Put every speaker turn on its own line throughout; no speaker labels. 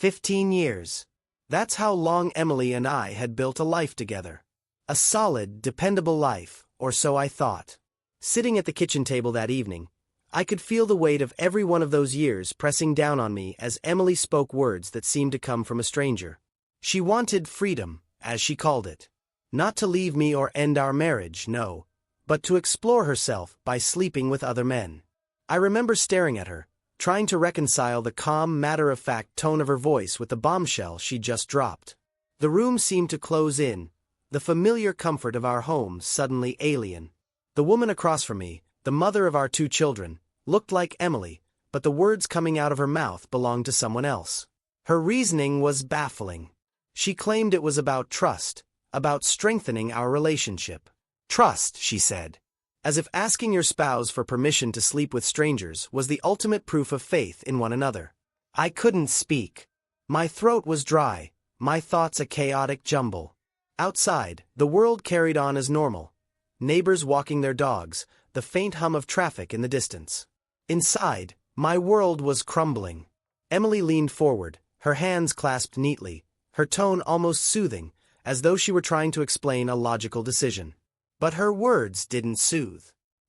15 years. That's how long Emily and I had built a life together. A solid, dependable life, or so I thought. Sitting at the kitchen table that evening, I could feel the weight of every one of those years pressing down on me as Emily spoke words that seemed to come from a stranger. She wanted freedom, as she called it. Not to leave me or end our marriage, no, but to explore herself by sleeping with other men. I remember staring at her, trying to reconcile the calm, matter-of-fact tone of her voice with the bombshell she'd just dropped. The room seemed to close in, the familiar comfort of our home suddenly alien. The woman across from me, the mother of our 2 children, looked like Emily, but the words coming out of her mouth belonged to someone else. Her reasoning was baffling. She claimed it was about trust, about strengthening our relationship. Trust, she said. As if asking your spouse for permission to sleep with strangers was the ultimate proof of faith in one another. I couldn't speak. My throat was dry, my thoughts a chaotic jumble. Outside, the world carried on as normal. Neighbors walking their dogs, the faint hum of traffic in the distance. Inside, my world was crumbling. Emily leaned forward, her hands clasped neatly, her tone almost soothing, as though she were trying to explain a logical decision. But her words didn't soothe.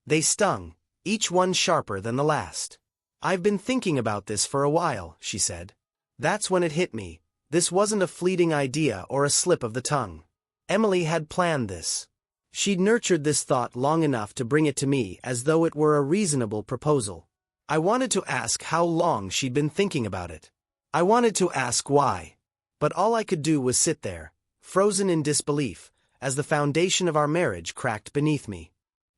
They stung, each one sharper than the last. I've been thinking about this for a while, she said. That's when it hit me. This wasn't a fleeting idea or a slip of the tongue. Emily had planned this. She'd nurtured this thought long enough to bring it to me as though it were a reasonable proposal. I wanted to ask how long she'd been thinking about it. I wanted to ask why. But all I could do was sit there, frozen in disbelief, as the foundation of our marriage cracked beneath me.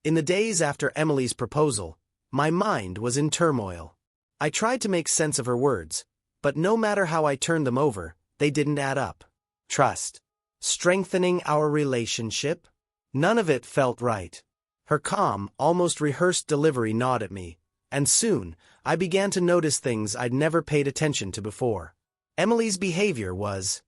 In the days after Emily's proposal, my mind was in turmoil. I tried to make sense of her words, but no matter how I turned them over, they didn't add up. Trust. Strengthening our relationship? None of it felt right. Her calm, almost rehearsed delivery gnawed at me, and soon, I began to notice things I'd never paid attention to before. Emily's behavior was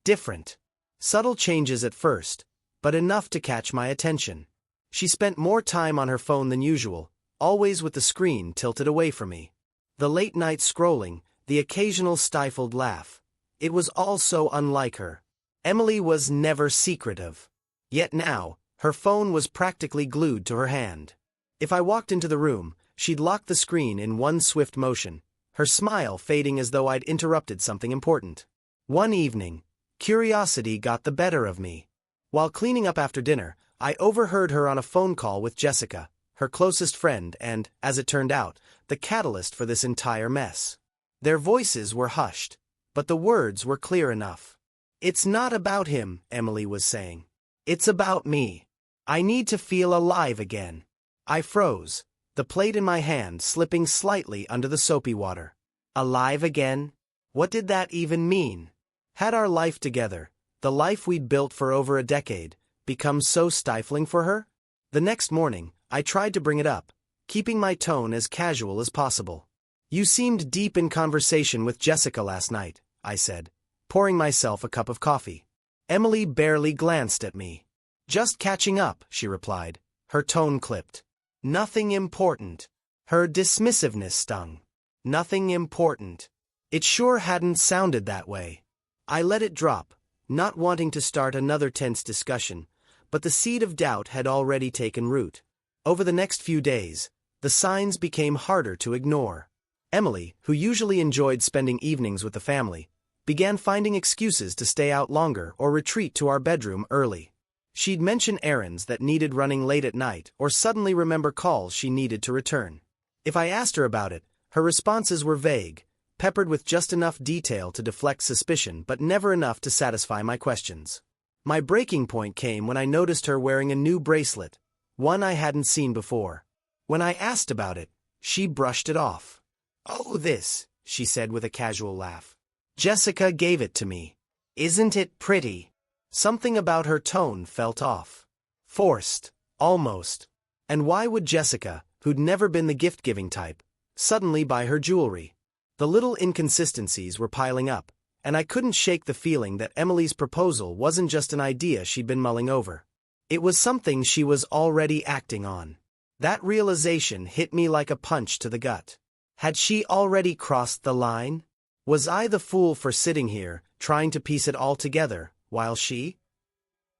different. Subtle changes at first, but enough to catch my attention. She spent more time on her phone than usual, always with the screen tilted away from me. The late-night scrolling, the occasional stifled laugh. It was all so unlike her. Emily was never secretive. Yet now, her phone was practically glued to her hand. If I walked into the room, she'd lock the screen in one swift motion, her smile fading as though I'd interrupted something important. One evening, curiosity got the better of me. While cleaning up after dinner, I overheard her on a phone call with Jessica, her closest friend and, as it turned out, the catalyst for this entire mess. Their voices were hushed, but the words were clear enough. "It's not about him," Emily was saying. "It's about me. I need to feel alive again." I froze, the plate in my hand slipping slightly under the soapy water. Alive again? What did that even mean? Had our life together, the life we'd built for over a decade, become so stifling for her? The next morning, I tried to bring it up, keeping my tone as casual as possible. "You seemed deep in conversation with Jessica last night," I said, pouring myself a cup of coffee. Emily barely glanced at me. "Just catching up," she replied, her tone clipped. "Nothing important." Her dismissiveness stung. Nothing important. It sure hadn't sounded that way. I let it drop, not wanting to start another tense discussion, but the seed of doubt had already taken root. Over the next few days, the signs became harder to ignore. Emily, who usually enjoyed spending evenings with the family, began finding excuses to stay out longer or retreat to our bedroom early. She'd mention errands that needed running late at night or suddenly remember calls she needed to return. If I asked her about it, her responses were vague, peppered with just enough detail to deflect suspicion but never enough to satisfy my questions. My breaking point came when I noticed her wearing a new bracelet, one I hadn't seen before. When I asked about it, she brushed it off. "Oh, this," she said with a casual laugh. "Jessica gave it to me. Isn't it pretty?" Something about her tone felt off. Forced, almost. And why would Jessica, who'd never been the gift-giving type, suddenly buy her jewelry? The little inconsistencies were piling up, and I couldn't shake the feeling that Emily's proposal wasn't just an idea she'd been mulling over. It was something she was already acting on. That realization hit me like a punch to the gut. Had she already crossed the line? Was I the fool for sitting here, trying to piece it all together, while she?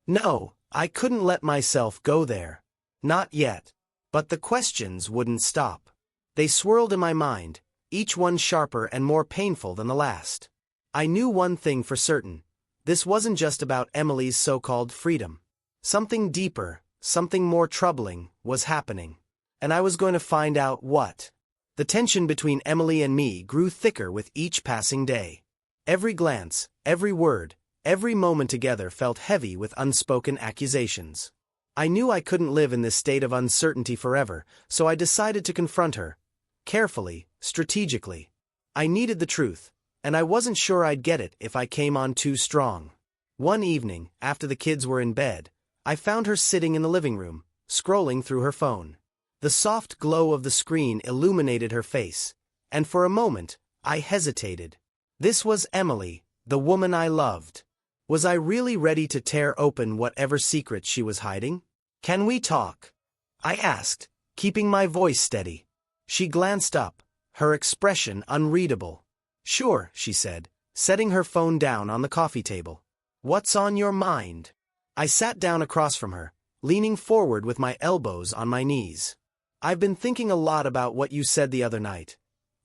No, I couldn't let myself go there. Not yet. But the questions wouldn't stop. They swirled in my mind, each one sharper and more painful than the last. I knew one thing for certain. This wasn't just about Emily's so-called freedom. Something deeper, something more troubling, was happening. And I was going to find out what. The tension between Emily and me grew thicker with each passing day. Every glance, every word, every moment together felt heavy with unspoken accusations. I knew I couldn't live in this state of uncertainty forever, so I decided to confront her. Carefully, strategically. I needed the truth, and I wasn't sure I'd get it if I came on too strong. One evening, after the kids were in bed, I found her sitting in the living room, scrolling through her phone. The soft glow of the screen illuminated her face, and for a moment, I hesitated. This was Emily, the woman I loved. Was I really ready to tear open whatever secrets she was hiding? "Can we talk?" I asked, keeping my voice steady. She glanced up, her expression unreadable. "Sure," she said, setting her phone down on the coffee table. "What's on your mind?" I sat down across from her, leaning forward with my elbows on my knees. "I've been thinking a lot about what you said the other night.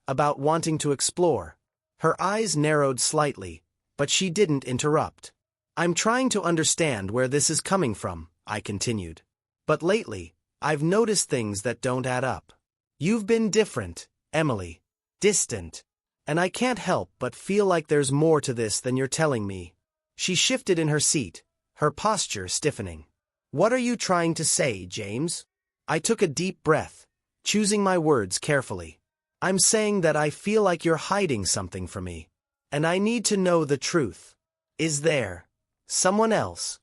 About wanting to explore." Her eyes narrowed slightly, but she didn't interrupt. "I'm trying to understand where this is coming from," I continued. "But lately, I've noticed things that don't add up. You've been different, Emily. Distant. And I can't help but feel like there's more to this than you're telling me." She shifted in her seat, her posture stiffening. "What are you trying to say, James?" I took a deep breath, choosing my words carefully. "I'm saying that I feel like you're hiding something from me. And I need to know the truth. Is there someone else?"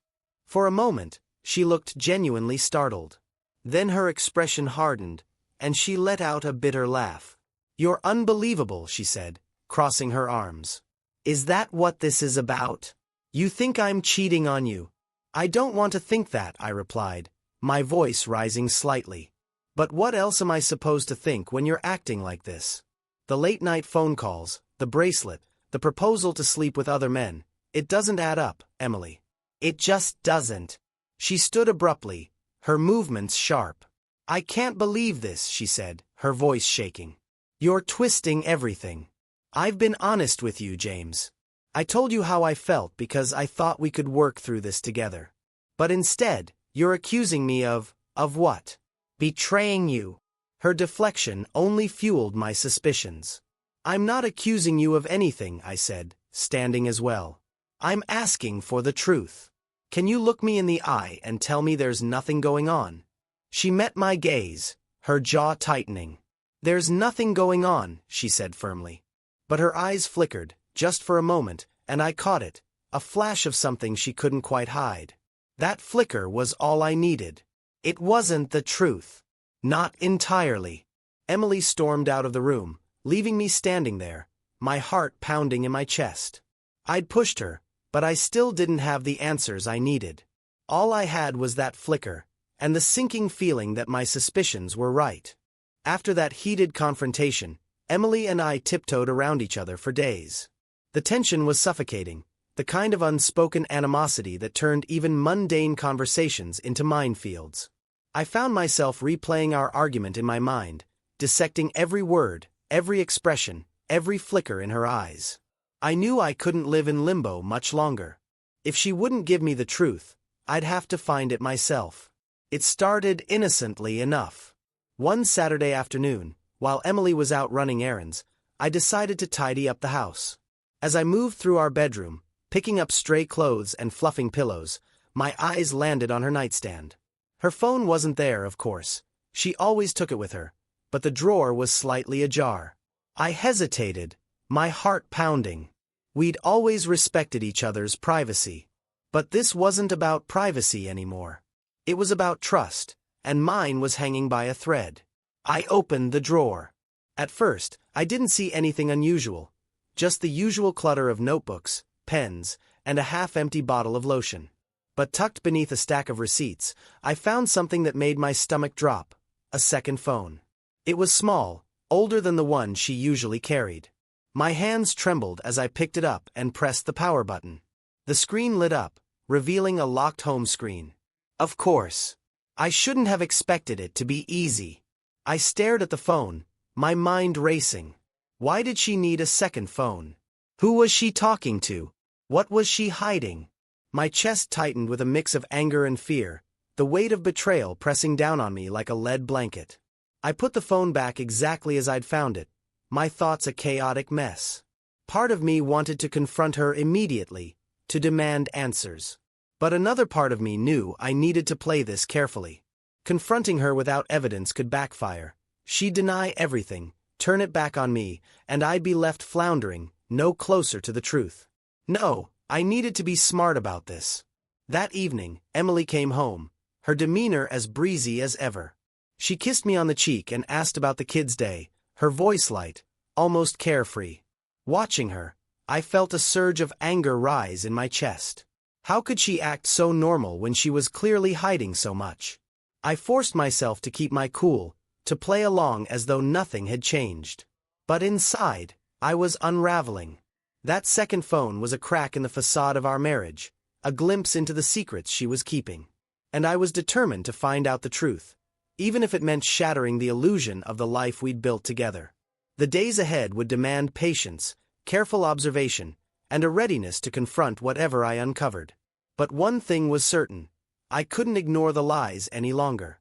For a moment, she looked genuinely startled. Then her expression hardened, and she let out a bitter laugh. "You're unbelievable," she said, crossing her arms. "Is that what this is about? You think I'm cheating on you?" "I don't want to think that," I replied, my voice rising slightly. "But what else am I supposed to think when you're acting like this? The late-night phone calls, the bracelet, the proposal to sleep with other men. It doesn't add up, Emily. It just doesn't." She stood abruptly, her movements sharp. "I can't believe this," she said, her voice shaking. "You're twisting everything. I've been honest with you, James. I told you how I felt because I thought we could work through this together. But instead, you're accusing me of what? Betraying you." Her deflection only fueled my suspicions. "I'm not accusing you of anything," I said, standing as well. "I'm asking for the truth. Can you look me in the eye and tell me there's nothing going on?" She met my gaze, her jaw tightening. "There's nothing going on," she said firmly. But her eyes flickered, just for a moment, and I caught it, a flash of something she couldn't quite hide. That flicker was all I needed. It wasn't the truth. Not entirely. Emily stormed out of the room, leaving me standing there, my heart pounding in my chest. I'd pushed her, but I still didn't have the answers I needed. All I had was that flicker, and the sinking feeling that my suspicions were right. After that heated confrontation, Emily and I tiptoed around each other for days. The tension was suffocating, the kind of unspoken animosity that turned even mundane conversations into minefields. I found myself replaying our argument in my mind, dissecting every word, every expression, every flicker in her eyes. I knew I couldn't live in limbo much longer. If she wouldn't give me the truth, I'd have to find it myself. It started innocently enough. One Saturday afternoon, while Emily was out running errands, I decided to tidy up the house. As I moved through our bedroom, picking up stray clothes and fluffing pillows, my eyes landed on her nightstand. Her phone wasn't there, of course. She always took it with her, but the drawer was slightly ajar. I hesitated, my heart pounding. We'd always respected each other's privacy. But this wasn't about privacy anymore. It was about trust, and mine was hanging by a thread. I opened the drawer. At first, I didn't see anything unusual, just the usual clutter of notebooks, pens, and a half-empty bottle of lotion. But tucked beneath a stack of receipts, I found something that made my stomach drop, a second phone. It was small, older than the one she usually carried. My hands trembled as I picked it up and pressed the power button. The screen lit up, revealing a locked home screen. Of course. I shouldn't have expected it to be easy. I stared at the phone, my mind racing. Why did she need a second phone? Who was she talking to? What was she hiding? My chest tightened with a mix of anger and fear, the weight of betrayal pressing down on me like a lead blanket. I put the phone back exactly as I'd found it, my thoughts a chaotic mess. Part of me wanted to confront her immediately, to demand answers. But another part of me knew I needed to play this carefully. Confronting her without evidence could backfire. She'd deny everything, turn it back on me, and I'd be left floundering, no closer to the truth. No, I needed to be smart about this. That evening, Emily came home, her demeanor as breezy as ever. She kissed me on the cheek and asked about the kids' day, her voice light, almost carefree. Watching her, I felt a surge of anger rise in my chest. How could she act so normal when she was clearly hiding so much? I forced myself to keep my cool, to play along as though nothing had changed. But inside, I was unraveling. That second phone was a crack in the facade of our marriage, a glimpse into the secrets she was keeping. And I was determined to find out the truth, even if it meant shattering the illusion of the life we'd built together. The days ahead would demand patience, careful observation, and a readiness to confront whatever I uncovered. But one thing was certain: I couldn't ignore the lies any longer.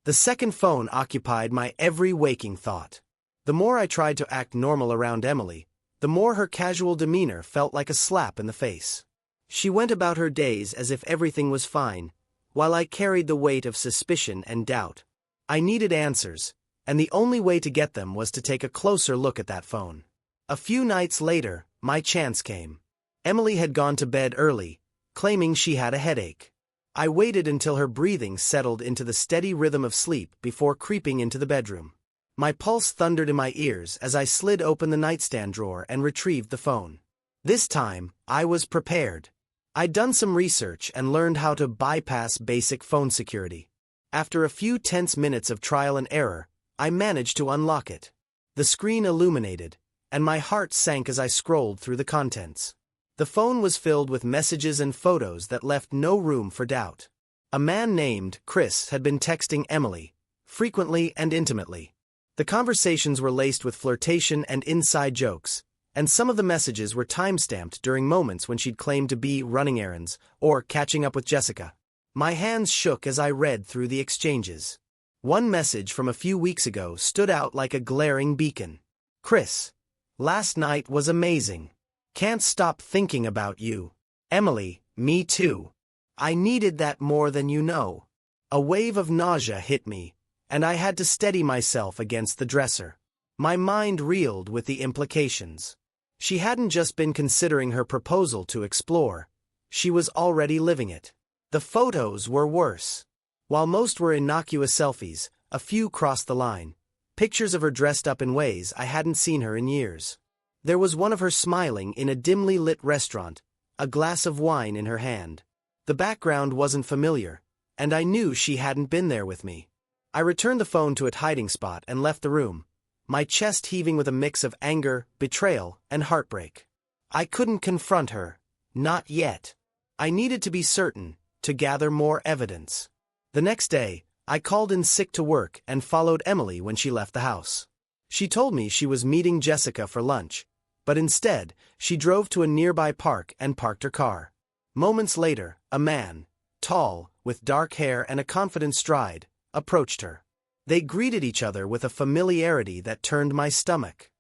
The second phone occupied my every waking thought. The more I tried to act normal around Emily, the more her casual demeanor felt like a slap in the face. She went about her days as if everything was fine, while I carried the weight of suspicion and doubt. I needed answers, and the only way to get them was to take a closer look at that phone. A few nights later, my chance came. Emily had gone to bed early, claiming she had a headache. I waited until her breathing settled into the steady rhythm of sleep before creeping into the bedroom. My pulse thundered in my ears as I slid open the nightstand drawer and retrieved the phone. This time, I was prepared. I'd done some research and learned how to bypass basic phone security. After a few tense minutes of trial and error, I managed to unlock it. The screen illuminated, and my heart sank as I scrolled through the contents. The phone was filled with messages and photos that left no room for doubt. A man named Chris had been texting Emily, frequently and intimately. The conversations were laced with flirtation and inside jokes, and some of the messages were time-stamped during moments when she'd claimed to be running errands or catching up with Jessica. My hands shook as I read through the exchanges. One message from a few weeks ago stood out like a glaring beacon. Chris, last night was amazing. Can't stop thinking about you. Emily, me too. I needed that more than you know. A wave of nausea hit me, and I had to steady myself against the dresser. My mind reeled with the implications. She hadn't just been considering her proposal to explore. She was already living it. The photos were worse. While most were innocuous selfies, a few crossed the line. Pictures of her dressed up in ways I hadn't seen her in years. There was one of her smiling in a dimly lit restaurant, a glass of wine in her hand. The background wasn't familiar, and I knew she hadn't been there with me. I returned the phone to its hiding spot and left the room, my chest heaving with a mix of anger, betrayal, and heartbreak. I couldn't confront her. Not yet. I needed to be certain, to gather more evidence. The next day, I called in sick to work and followed Emily when she left the house. She told me she was meeting Jessica for lunch, but instead, she drove to a nearby park and parked her car. Moments later, a man, tall, with dark hair and a confident stride, approached her. They greeted each other with a familiarity that turned my stomach.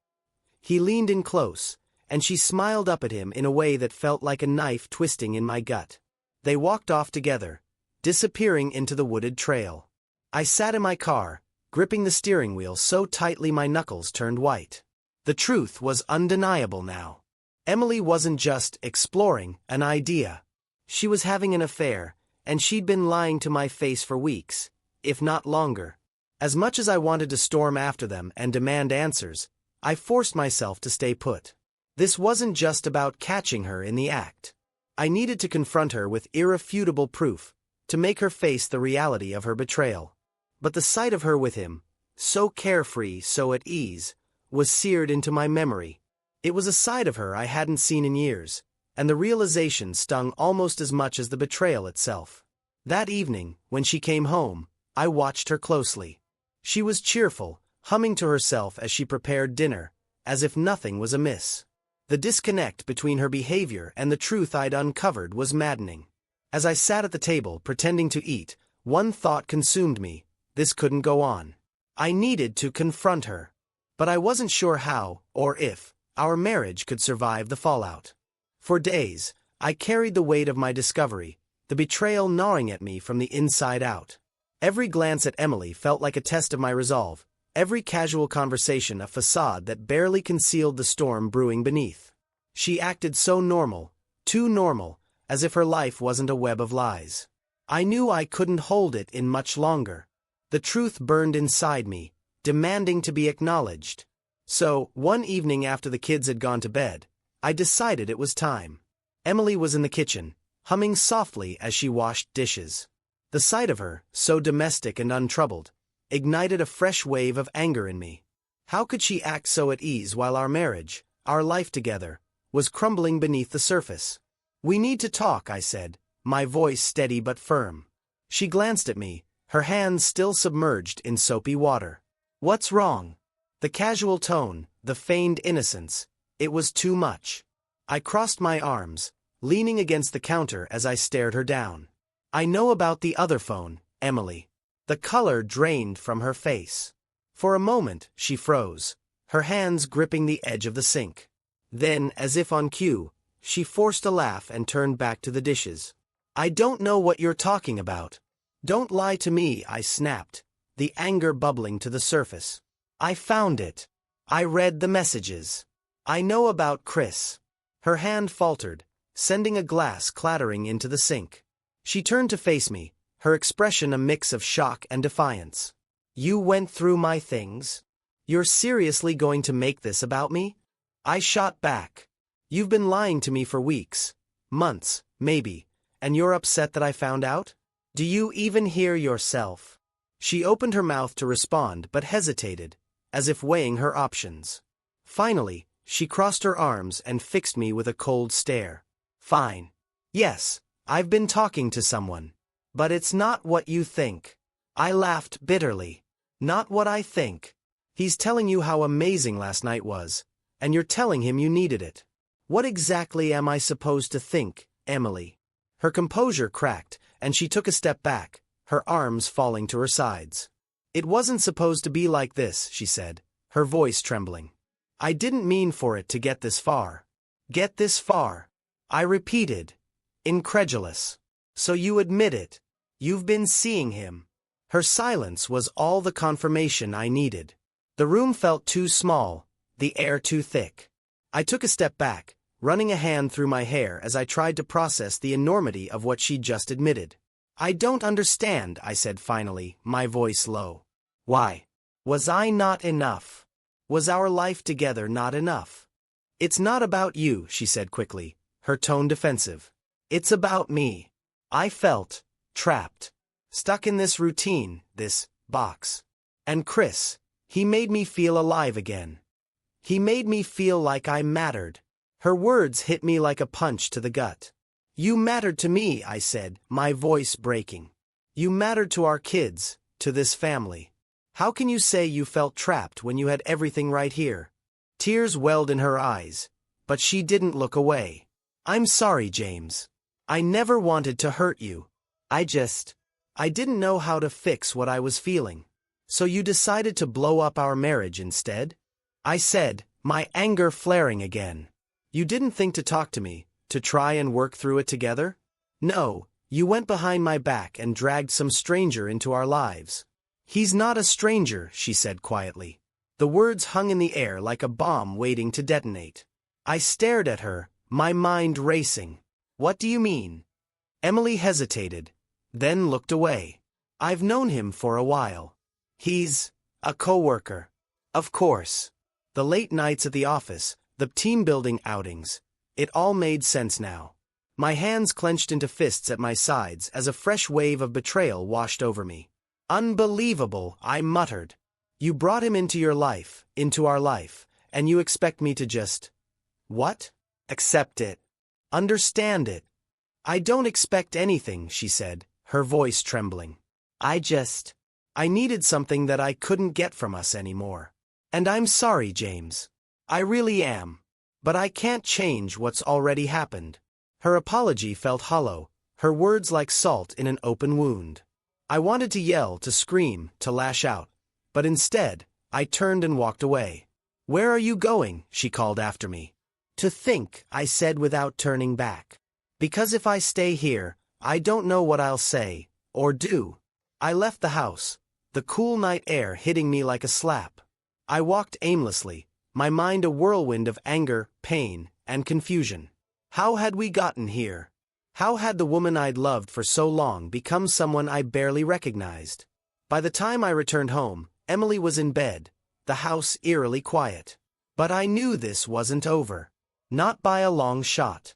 He leaned in close, and she smiled up at him in a way that felt like a knife twisting in my gut. They walked off together, disappearing into the wooded trail. I sat in my car, gripping the steering wheel so tightly my knuckles turned white. The truth was undeniable now. Emily wasn't just exploring an idea. She was having an affair, and she'd been lying to my face for weeks, if not longer. As much as I wanted to storm after them and demand answers, I forced myself to stay put. This wasn't just about catching her in the act. I needed to confront her with irrefutable proof, to make her face the reality of her betrayal. But the sight of her with him, so carefree, so at ease, was seared into my memory. It was a side of her I hadn't seen in years, and the realization stung almost as much as the betrayal itself. That evening, when she came home, I watched her closely. She was cheerful, humming to herself as she prepared dinner, as if nothing was amiss. The disconnect between her behavior and the truth I'd uncovered was maddening. As I sat at the table pretending to eat, one thought consumed me: this couldn't go on. I needed to confront her. But I wasn't sure how, or if, our marriage could survive the fallout. For days, I carried the weight of my discovery, the betrayal gnawing at me from the inside out. Every glance at Emily felt like a test of my resolve, every casual conversation a facade that barely concealed the storm brewing beneath. She acted so normal, too normal, as if her life wasn't a web of lies. I knew I couldn't hold it in much longer. The truth burned inside me, demanding to be acknowledged. So, one evening after the kids had gone to bed, I decided it was time. Emily was in the kitchen, humming softly as she washed dishes. The sight of her, so domestic and untroubled, ignited a fresh wave of anger in me. How could she act so at ease while our marriage, our life together, was crumbling beneath the surface? "We need to talk," I said, my voice steady but firm. She glanced at me, her hands still submerged in soapy water. "What's wrong?" The casual tone, the feigned innocence, it was too much. I crossed my arms, leaning against the counter as I stared her down. "I know about the other phone, Emily." The color drained from her face. For a moment, she froze, her hands gripping the edge of the sink. Then, as if on cue, she forced a laugh and turned back to the dishes. "I don't know what you're talking about." "Don't lie to me," I snapped, the anger bubbling to the surface. "I found it. I read the messages. I know about Chris." Her hand faltered, sending a glass clattering into the sink. She turned to face me, her expression a mix of shock and defiance. "You went through my things? You're seriously going to make this about me?" I shot back. "You've been lying to me for weeks, months, maybe, and you're upset that I found out? Do you even hear yourself?" She opened her mouth to respond but hesitated, as if weighing her options. Finally, she crossed her arms and fixed me with a cold stare. "Fine. Yes, I've been talking to someone. But it's not what you think." I laughed bitterly. "Not what I think. He's telling you how amazing last night was, and you're telling him you needed it. What exactly am I supposed to think, Emily?" Her composure cracked, and she took a step back, her arms falling to her sides. "It wasn't supposed to be like this," she said, her voice trembling. "I didn't mean for it to get this far." "Get this far?" I repeated, incredulous. "So you admit it? You've been seeing him?" Her silence was all the confirmation I needed. The room felt too small, the air too thick. I took a step back, running a hand through my hair as I tried to process the enormity of what she'd just admitted. "I don't understand," I said finally, my voice low. "Why? Was I not enough? Was our life together not enough?" "It's not about you," she said quickly, her tone defensive. "It's about me. I felt trapped, stuck in this routine, this box. And Chris, he made me feel alive again. He made me feel like I mattered." Her words hit me like a punch to the gut. "You mattered to me," I said, my voice breaking. "You mattered to our kids, to this family. How can you say you felt trapped when you had everything right here?" Tears welled in her eyes, but she didn't look away. "I'm sorry, James. I never wanted to hurt you. I didn't know how to fix what I was feeling. So you decided to blow up our marriage instead?" I said, my anger flaring again. "You didn't think to talk to me, to try and work through it together? No, you went behind my back and dragged some stranger into our lives." "He's not a stranger," she said quietly. The words hung in the air like a bomb waiting to detonate. I stared at her, my mind racing. "What do you mean?" Emily hesitated, then looked away. "I've known him for a while. He's a coworker." Of course. The late nights at the office, the team-building outings, it all made sense now. My hands clenched into fists at my sides as a fresh wave of betrayal washed over me. "Unbelievable," I muttered. "You brought him into your life, into our life, and you expect me to just What? Accept it. Understand it. I don't expect anything, she said, her voice trembling. I needed something that I couldn't get from us anymore. And I'm sorry, James. I really am. But I can't change what's already happened. Her apology felt hollow, her words like salt in an open wound. I wanted to yell, to scream, to lash out. But instead, I turned and walked away. Where are you going? She called after me. To think, I said without turning back. Because if I stay here, I don't know what I'll say, or do. I left the house, the cool night air hitting me like a slap. I walked aimlessly, my mind a whirlwind of anger, pain, and confusion. How had we gotten here? How had the woman I'd loved for so long become someone I barely recognized? By the time I returned home, Emily was in bed, the house eerily quiet. But I knew this wasn't over. Not by a long shot.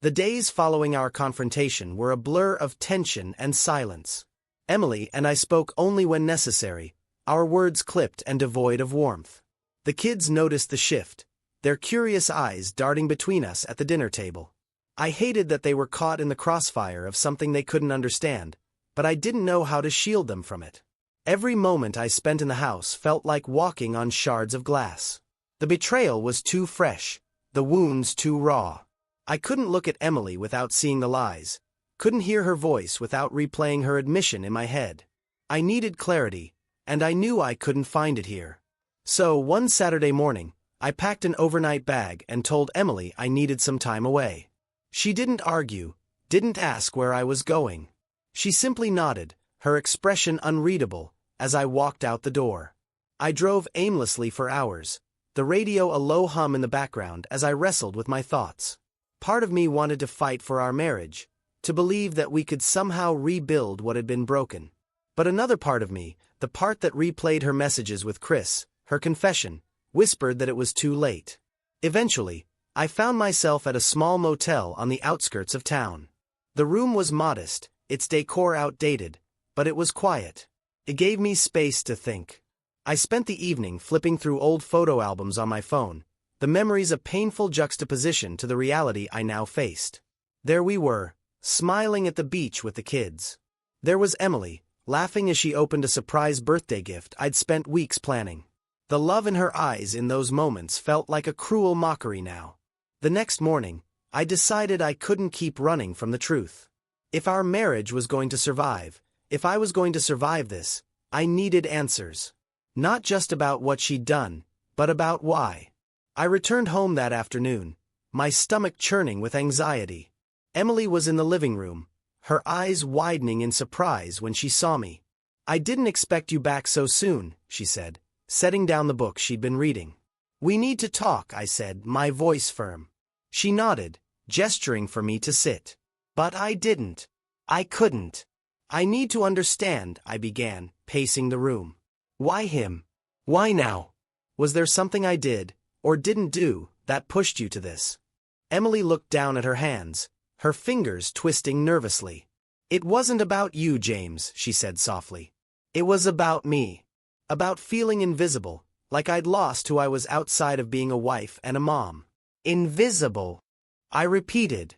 The days following our confrontation were a blur of tension and silence. Emily and I spoke only when necessary, our words clipped and devoid of warmth. The kids noticed the shift, their curious eyes darting between us at the dinner table. I hated that they were caught in the crossfire of something they couldn't understand, but I didn't know how to shield them from it. Every moment I spent in the house felt like walking on shards of glass. The betrayal was too fresh, the wounds too raw. I couldn't look at Emily without seeing the lies, couldn't hear her voice without replaying her admission in my head. I needed clarity, and I knew I couldn't find it here. So, one Saturday morning, I packed an overnight bag and told Emily I needed some time away. She didn't argue, didn't ask where I was going. She simply nodded, her expression unreadable, as I walked out the door. I drove aimlessly for hours, the radio a low hum in the background as I wrestled with my thoughts. Part of me wanted to fight for our marriage, to believe that we could somehow rebuild what had been broken. But another part of me, the part that replayed her messages with Chris, her confession, whispered that it was too late. Eventually, I found myself at a small motel on the outskirts of town. The room was modest, its decor outdated, but it was quiet. It gave me space to think. I spent the evening flipping through old photo albums on my phone, the memories a painful juxtaposition to the reality I now faced. There we were, smiling at the beach with the kids. There was Emily, laughing as she opened a surprise birthday gift I'd spent weeks planning. The love in her eyes in those moments felt like a cruel mockery now. The next morning, I decided I couldn't keep running from the truth. If our marriage was going to survive, if I was going to survive this, I needed answers. Not just about what she'd done, but about why. I returned home that afternoon, my stomach churning with anxiety. Emily was in the living room, her eyes widening in surprise when she saw me. I didn't expect you back so soon, she said, setting down the book she'd been reading. We need to talk, I said, my voice firm. She nodded, gesturing for me to sit. But I didn't. I couldn't. I need to understand, I began, pacing the room. Why him? Why now? Was there something I did, or didn't do, that pushed you to this? Emily looked down at her hands, her fingers twisting nervously. It wasn't about you, James, she said softly. It was about me. About feeling invisible, like I'd lost who I was outside of being a wife and a mom. Invisible, I repeated,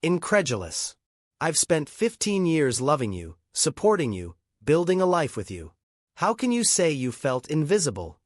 incredulous. I've spent 15 years loving you, supporting you, building a life with you. How can you say you felt invisible?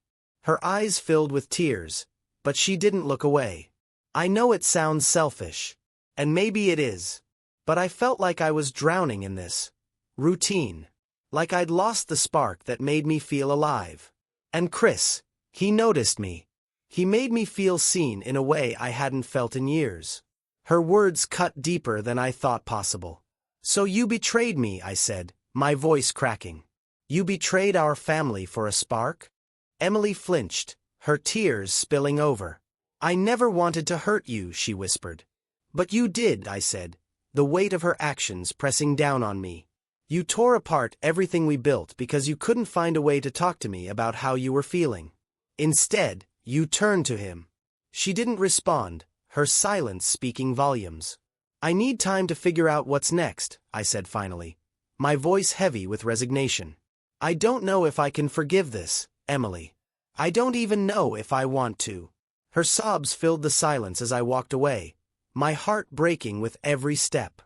Her eyes filled with tears, but she didn't look away. I know it sounds selfish, and maybe it is, but I felt like I was drowning in this routine, like I'd lost the spark that made me feel alive. And Chris, he noticed me. He made me feel seen in a way I hadn't felt in years. Her words cut deeper than I thought possible. So you betrayed me, I said, my voice cracking. You betrayed our family for a spark? Emily flinched, her tears spilling over. I never wanted to hurt you, she whispered. But you did, I said, the weight of her actions pressing down on me. You tore apart everything we built because you couldn't find a way to talk to me about how you were feeling. Instead, you turned to him. She didn't respond, her silence speaking volumes. I need time to figure out what's next, I said finally, my voice heavy with resignation. I don't know if I can forgive this, Emily. I don't even know if I want to. Her sobs filled the silence as I walked away, my heart breaking with every step.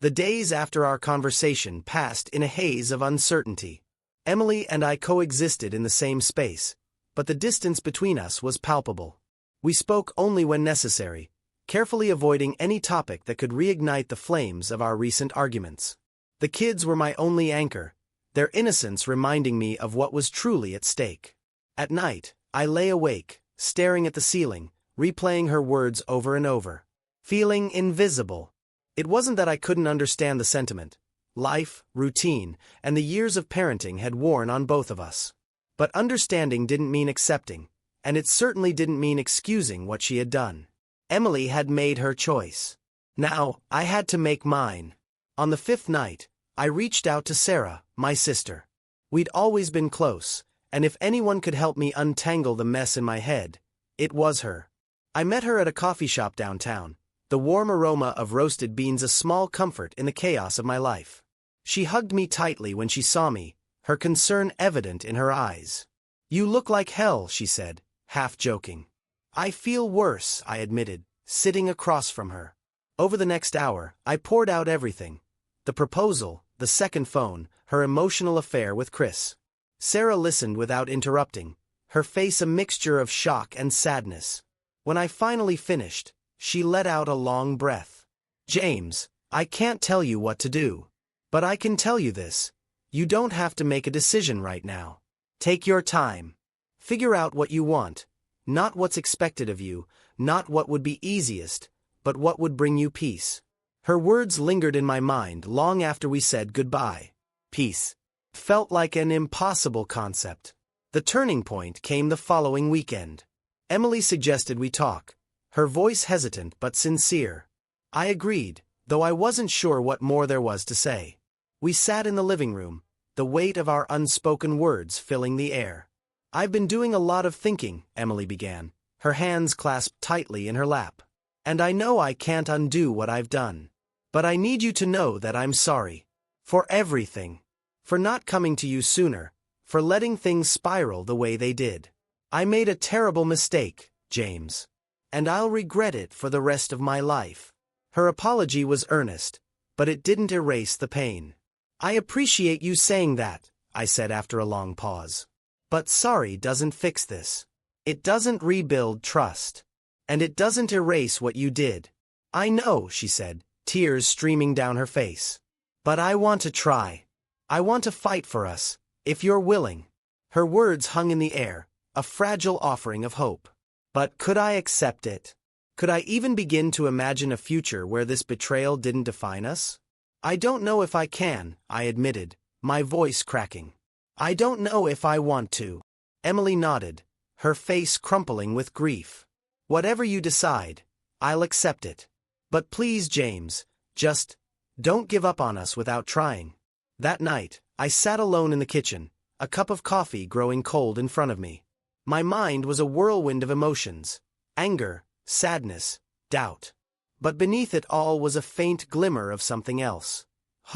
The days after our conversation passed in a haze of uncertainty. Emily and I coexisted in the same space, but the distance between us was palpable. We spoke only when necessary, carefully avoiding any topic that could reignite the flames of our recent arguments. The kids were my only anchor, their innocence reminding me of what was truly at stake. At night, I lay awake, staring at the ceiling, replaying her words over and over. Feeling invisible. It wasn't that I couldn't understand the sentiment. Life, routine, and the years of parenting had worn on both of us. But understanding didn't mean accepting, and it certainly didn't mean excusing what she had done. Emily had made her choice. Now, I had to make mine. On the fifth night, I reached out to Sarah, my sister. We'd always been close, and if anyone could help me untangle the mess in my head, it was her. I met her at a coffee shop downtown, the warm aroma of roasted beans a small comfort in the chaos of my life. She hugged me tightly when she saw me, her concern evident in her eyes. "You look like hell," she said, half joking. "I feel worse," I admitted, sitting across from her. Over the next hour, I poured out everything. The proposal, the second phone, her emotional affair with Chris. Sarah listened without interrupting, her face a mixture of shock and sadness. When I finally finished, she let out a long breath. "James, I can't tell you what to do. But I can tell you this. You don't have to make a decision right now. Take your time. Figure out what you want. Not what's expected of you, not what would be easiest, but what would bring you peace." Her words lingered in my mind long after we said goodbye. Peace felt like an impossible concept. The turning point came the following weekend. Emily suggested we talk, her voice hesitant but sincere. I agreed, though I wasn't sure what more there was to say. We sat in the living room, the weight of our unspoken words filling the air. "I've been doing a lot of thinking," Emily began, her hands clasped tightly in her lap. "And I know I can't undo what I've done. But I need you to know that I'm sorry. For everything. For not coming to you sooner. For letting things spiral the way they did. I made a terrible mistake, James. And I'll regret it for the rest of my life." Her apology was earnest, but it didn't erase the pain. "I appreciate you saying that," I said after a long pause. "But sorry doesn't fix this. It doesn't rebuild trust. And it doesn't erase what you did." "I know," she said, tears streaming down her face. "But I want to try. I want to fight for us, if you're willing." Her words hung in the air, a fragile offering of hope. But could I accept it? Could I even begin to imagine a future where this betrayal didn't define us? "I don't know if I can," I admitted, my voice cracking. "I don't know if I want to." Emily nodded, her face crumpling with grief. "Whatever you decide, I'll accept it. But please, James, just don't give up on us without trying." That night, I sat alone in the kitchen, a cup of coffee growing cold in front of me. My mind was a whirlwind of emotions: anger, sadness, doubt. But beneath it all was a faint glimmer of something else.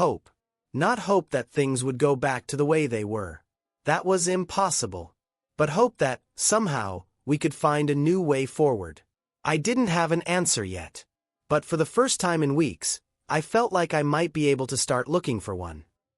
Hope. Not hope that things would go back to the way they were. That was impossible. But hope that, somehow, we could find a new way forward. I didn't have an answer yet. But for the first time in weeks, I felt like I might be able to start looking for one.